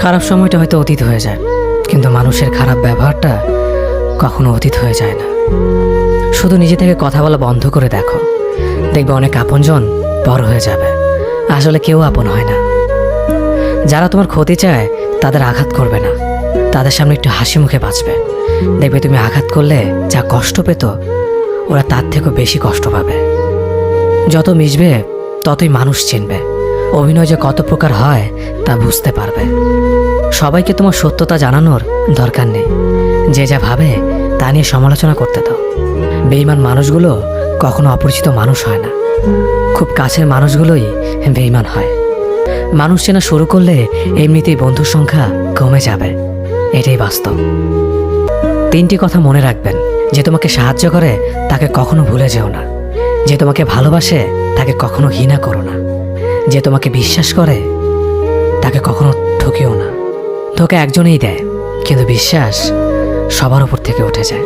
খারাপ সময়টা হয়তো অতীত হয়ে যায়, কিন্তু মানুষের খারাপ ব্যবহারটা কখনো অতীত হয়ে যায় না। শুধু নিজে থেকে কথা বলা বন্ধ করে দেখো, দেখবে অনেক আপনজন বড় হয়ে যাবে। আসলে কেউ আপন হয় না। যারা তোমার ক্ষতি চায় তাদের আঘাত করবে না, তাদের সামনে একটু হাসি মুখে বাঁচবে। দেখবে তুমি আঘাত করলে যা কষ্ট পেত, ওরা তার থেকেও বেশি কষ্ট পাবে। যত মিশবে ততই মানুষ চিনবে, অভিনয় যে কত প্রকার হয় তা বুঝতে পারবে। সবাইকে তোমার সত্যতা জানানোর দরকার নেই, যে যা ভাবে তা নিয়ে সমালোচনা করতে দাও। বেঈমান মানুষগুলো কখনো অপরিচিত মানুষ হয় না, খুব কাছের মানুষগুলোই বেঈমান হয়। মানুষ চেনা শুরু করলে এমনিতেই বন্ধুর সংখ্যা কমে যাবে, এটাই বাস্তব। 3টি কথা মনে রাখবেন: যে তোমাকে সাহায্য করে তাকে কখনো ভুলে যেও না, যে তোমাকে ভালোবাসে তাকে কখনো ঘৃণা করো না, যে তোমাকে বিশ্বাস করে তাকে কখনো ঠকিও না। ধোঁকা একজনেই দেয়, কিন্তু বিশ্বাস সবার উপর থেকে উঠে যায়।